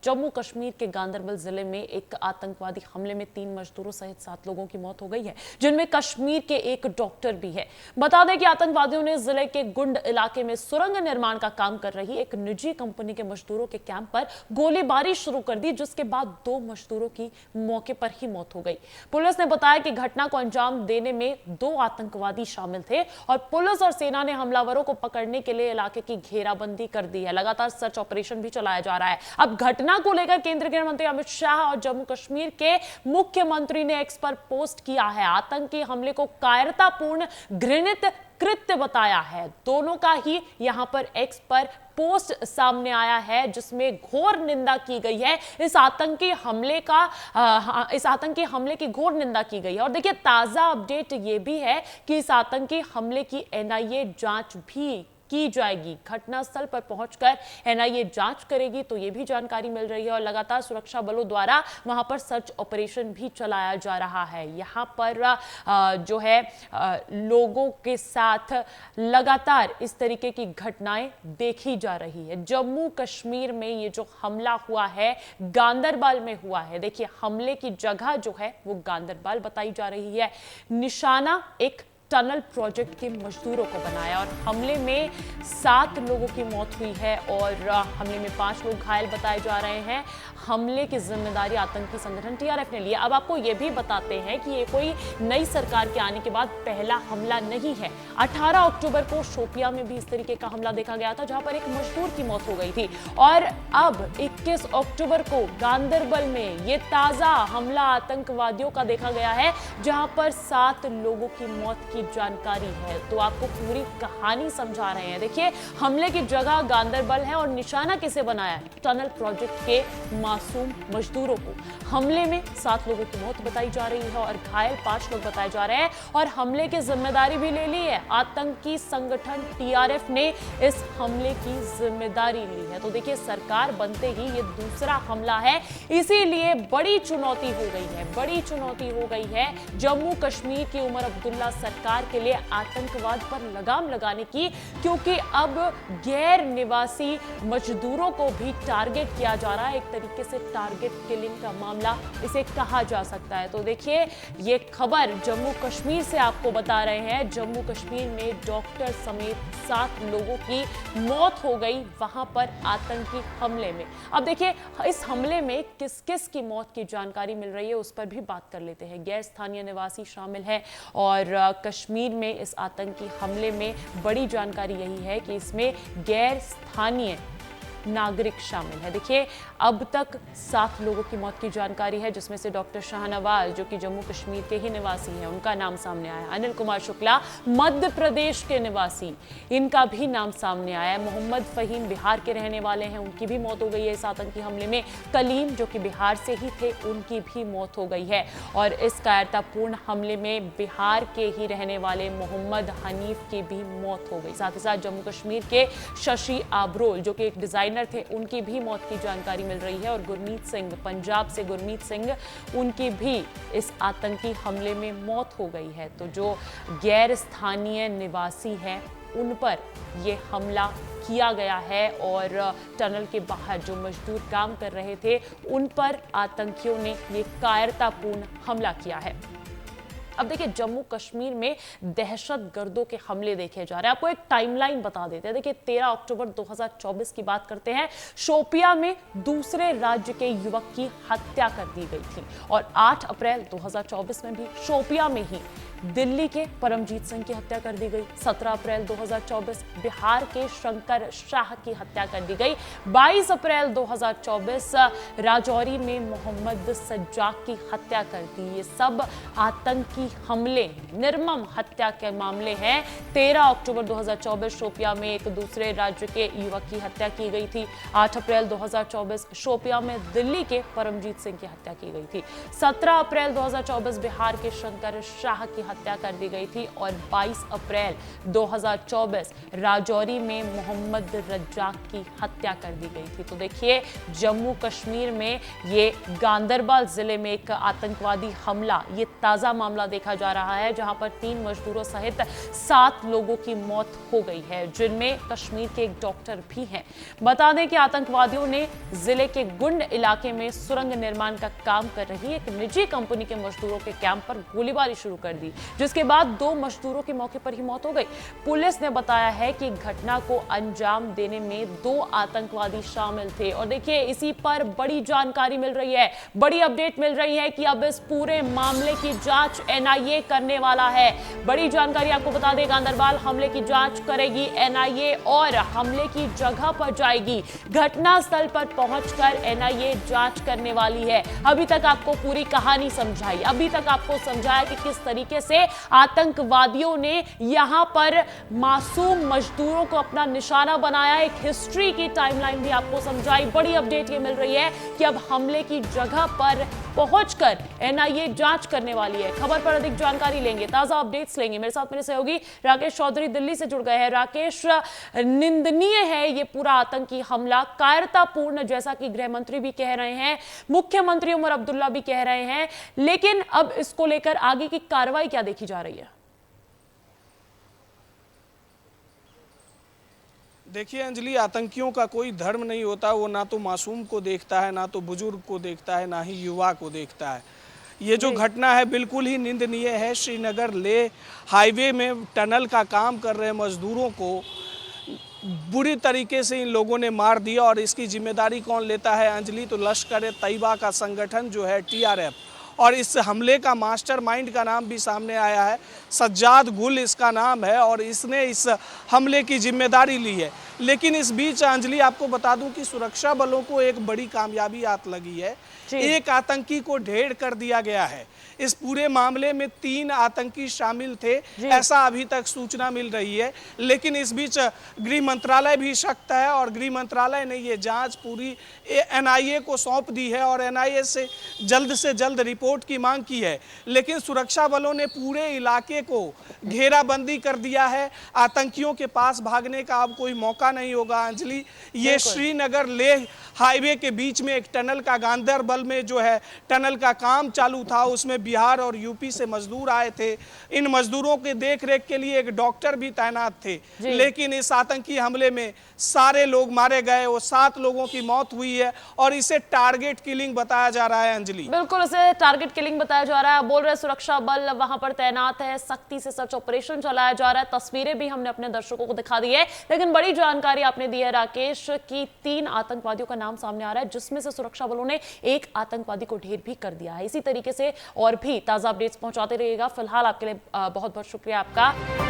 जम्मू कश्मीर के गांदरबल जिले में एक आतंकवादी हमले में 3 मजदूरों सहित 7 लोगों की मौत हो गई है, जिनमें कश्मीर के एक डॉक्टर भी है। बता दें कि आतंकवादियों ने जिले के गुंड इलाके में सुरंग निर्माण का काम कर रही एक निजी कंपनी के मजदूरों के कैंप पर गोलीबारी शुरू कर दी, जिसके बाद 2 मजदूरों की मौके पर ही मौत हो गई। पुलिस ने बताया कि घटना को अंजाम देने में 2 आतंकवादी शामिल थे और पुलिस और सेना ने हमलावरों को पकड़ने के लिए इलाके की घेराबंदी कर दी है। लगातार सर्च ऑपरेशन भी चलाया जा रहा है। अब घटना को लेकर केंद्रीय गृह मंत्री अमित शाह और जम्मू कश्मीर के मुख्यमंत्री ने एक्स पर पोस्ट किया है। आतंकी हमले को कायरतापूर्ण घृणित कृत्य बताया है। दोनों का ही यहां पर एक्स पर पोस्ट सामने आया है, जिसमें घोर निंदा की गई है। इस आतंकी हमले की घोर निंदा की गई है। और देखिए, ताजा अपडेट यह भी है कि इस आतंकी हमले की एनआईए जांच भी की जाएगी। घटनास्थल पर पहुंचकर एनआईए जांच करेगी, तो यह भी जानकारी मिल रही है। और लगातार सुरक्षा बलों द्वारा वहां पर सर्च ऑपरेशन भी चलाया जा रहा है। यहां पर जो है लोगों के साथ लगातार इस तरीके की घटनाएं देखी जा रही है। जम्मू कश्मीर में ये जो हमला हुआ है गांदरबल में हुआ है। देखिए, हमले की जगह जो है वो गांदरबल बताई जा रही है। निशाना एक टनल प्रोजेक्ट के मजदूरों को बनाया और हमले में 7 लोगों की मौत हुई है और हमले में 5 लोग घायल बताए जा रहे हैं। हमले की जिम्मेदारी आतंकी संगठन टीआरएफ ने लिया। अब आपको यह भी बताते हैं कि ये कोई नई सरकार के आने के बाद पहला हमला नहीं है। 18 अक्टूबर को शोपियां में भी इस तरीके का हमला देखा गया था, जहां पर एक मजदूर की मौत हो गई थी। और अब 21 अक्टूबर को गांदरबल में ये ताजा हमला आतंकवादियों का देखा गया है, जहां पर 7 लोगों की मौत की जानकारी है। तो आपको पूरी कहानी समझा रहे हैं। देखिए, हमले की जगह गांदरबल है और निशाना किसे बनाया है? टनल प्रोजेक्ट के मासूम मजदूरों को। हमले में 7 लोगों की मौत बताई जा रही है और घायल 5 लोग बताए जा रहे हैं। और हमले की जिम्मेदारी भी ले ली है। आतंकी संगठन टीआरएफ ने इस हमले की जिम्मेदारी ली है। तो देखिए, सरकार बनते ही ये दूसरा हमला है, इसीलिए बड़ी चुनौती हो गई है। बड़ी चुनौती हो गई है जम्मू कश्मीर की उमर अब्दुल्ला सरकार के लिए आतंकवाद पर लगाम लगाने की, क्योंकि अब गैर निवासी मजदूरों को भी टारगेट किया जा रहा है। एक तरीके से टारगेट किलिंग का मामला इसे कहा जा सकता है। तो देखिए, ये खबर जम्मू कश्मीर से आपको बता रहे हैं। जम्मू कश्मीर में डॉक्टर समेत 7 लोगों की मौत हो गई वहां पर आतंकी हमले में। अब देखिए, इस हमले में किस किस की मौत की जानकारी मिल रही है उस पर भी बात कर लेते हैं। गैर स्थानीय निवासी शामिल है और कश्मीर में इस आतंकी हमले में बड़ी जानकारी यही है कि इसमें गैर स्थानीय नागरिक शामिल है। देखिए, अब तक 7 लोगों की मौत की जानकारी है, जिसमें से डॉक्टर शाहनवाज, जो कि जम्मू कश्मीर के ही निवासी हैं, उनका नाम सामने आया है। अनिल कुमार शुक्ला, मध्य प्रदेश के निवासी, इनका भी नाम सामने आया है। मोहम्मद फहीम बिहार के रहने वाले हैं, उनकी भी मौत हो गई है इस आतंकी हमले में। कलीम, जो कि बिहार से ही थे, उनकी भी मौत हो गई है। और इस कायरतापूर्ण हमले में बिहार के ही रहने वाले मोहम्मद हनीफ की भी मौत हो गई। साथ ही साथ जम्मू कश्मीर के शशि आब्रोल, जो कि एक डिजाइनर थे, उनकी भी मौत की जानकारी मिल रही है। और गुरमीत सिंह, पंजाब से गुरमीत सिंह, उनकी भी इस आतंकी हमले में मौत हो गई है। तो जो गैर स्थानीय निवासी हैं, उन पर यह हमला किया गया है और टनल के बाहर जो मजदूर काम कर रहे थे, उन पर आतंकियों ने यह कायरतापूर्ण हमला किया है। अब देखिए, जम्मू कश्मीर में दहशतगर्दों के हमले देखे जा रहे हैं। आपको एक टाइमलाइन बता देते हैं। देखिए, 13 अक्टूबर 2024 की बात करते हैं। शोपिया में दूसरे राज्य के युवक की हत्या कर दी गई थी। और 8 अप्रैल 2024 में भी शोपिया में ही दिल्ली के परमजीत सिंह की हत्या कर दी गई। 17 अप्रैल 2024 बिहार के शंकर शाह की हत्या कर दी गई। 22 अप्रैल 2024 राजौरी में मोहम्मद सज्जाद की हत्या कर दी। ये सब आतंकी हमले, निर्मम हत्या के मामले हैं। 13 अक्टूबर 2024 शोपिया में एक दूसरे राज्य के युवक की हत्या की गई थी। 8 अप्रैल 2024 शोपिया में दिल्ली के परमजीत सिंह की हत्या की गई थी। 17 अप्रैल 2024 बिहार के शंकर शाह की हत्या कर दी गई थी और 22 अप्रैल 2024 राजौरी में मोहम्मद रज्जाक की हत्या कर दी गई थी। तो देखिए, जम्मू कश्मीर में ये गांदरबल जिले में एक आतंकवादी हमला, ये ताजा मामला देखा जा रहा है, जहां पर 3 मजदूरों सहित 7 लोगों की मौत हो गई है, जिनमें कश्मीर के एक डॉक्टर भी हैं। बता दें कि आतंकवादियों ने जिले के गुंड इलाके में सुरंग निर्माण का काम कर रही एक निजी कंपनी के मजदूरों के कैंप पर गोलीबारी शुरू कर दी, जिसके बाद 2 मजदूरों की मौके पर ही मौत हो गई। पुलिस ने बताया है कि घटना को अंजाम देने में 2 आतंकवादी शामिल थे। और देखिए, इसी पर बड़ी जानकारी मिल रही है, बड़ी अपडेट मिल रही है कि अब इस पूरे मामले की जांच एनआईए करने वाला है। बड़ी जानकारी आपको बता दें, गांदरबल हमले की जांच करेगी एनआईए और हमले की जगह पर जाएगी। घटनास्थल पर पहुंचकर एनआईए जांच करने वाली है। अभी तक आपको पूरी कहानी समझाई, अभी तक आपको समझाया कि किस तरीके से आतंकवादियों ने यहां पर मासूम मजदूरों को अपना निशाना बनाया। एक हिस्ट्री की टाइमलाइन भी आपको समझाई। बड़ी अपडेट ये मिल रही है कि अब हमले की जगह पर पहुंचकर एनआईए जांच करने वाली है। खबर पर अधिक जानकारी लेंगे, ताजा अपडेट्स लेंगे। मेरे साथ मेरे सहयोगी राकेश चौधरी दिल्ली से जुड़ गए हैं। राकेश, निंदनीय है ये पूरा आतंकी हमला, कायरतापूर्ण, जैसा कि गृह मंत्री भी कह रहे हैं, मुख्यमंत्री उमर अब्दुल्ला भी कह रहे हैं, लेकिन अब इसको लेकर आगे की कार्रवाई क्या देखी जा रही है? देखिए अंजलि, आतंकियों का कोई धर्म नहीं होता। वो ना तो मासूम को देखता है, ना तो बुजुर्ग को देखता है, ना ही युवा को देखता है। ये जो घटना है बिल्कुल ही निंदनीय है। श्रीनगर लेह हाईवे में टनल का काम कर रहे मजदूरों को बुरी तरीके से इन लोगों ने मार दिया। और इसकी जिम्मेदारी कौन लेता है अंजलि? तो लश्कर तैयबा का संगठन जो है TRF, और इस हमले का मास्टरमाइंड का नाम भी सामने आया है, सज्जाद गुल इसका नाम है, और इसने इस हमले की जिम्मेदारी ली है। लेकिन इस बीच अंजलि आपको बता दूं कि सुरक्षा बलों को एक बड़ी कामयाबी हाथ लगी है। एक आतंकी को ढेर कर दिया गया है। इस पूरे मामले में 3 आतंकी शामिल थे, ऐसा अभी तक सूचना मिल रही है। लेकिन इस बीच गृह मंत्रालय भी सख्त है और गृह मंत्रालय ने ये जांच पूरी एनआईए को सौंप दी है और एनआईए से जल्द रिपोर्ट की मांग की है। लेकिन सुरक्षा बलों ने पूरे इलाके को घेराबंदी कर दिया है। आतंकियों के पास भागने का अब कोई मौका नहीं होगा अंजलि। ये श्रीनगर लेह हाईवे के बीच में एक टनल का, गांदरबल में जो है टनल का काम चालू था, उसमें बिहार और यूपी से मजदूर आए थे। इन मजदूरों के देखरेख के लिए एक डॉक्टर भी तैनात थे। लेकिन इस आतंकी हमले में सारे लोग मारे गए। वो 7 लोगों की मौत हुई है और इसे टारगेट किलिंग बताया जा रहा है अंजलि। बिल्कुल, इसे टारगेट किलिंग बताया जा रहा है। बोल रहे सुरक्षा बल वहां पर तैनात है, सख्ती से सर्च ऑपरेशन चलाया जा रहा है। तस्वीरें भी हमने अपने दर्शकों को दिखा दी है। लेकिन बड़ी जानकारी आपने दी है राकेश कि 3 आतंकवादियों का नाम सामने आ रहा है, जिसमें से सुरक्षा बलों ने एक आतंकवादी को ढेर भी कर दिया है। इसी तरीके से और भी ताजा अपडेट्स पहुंचाते रहिएगा। फिलहाल आपके लिए बहुत बहुत शुक्रिया आपका।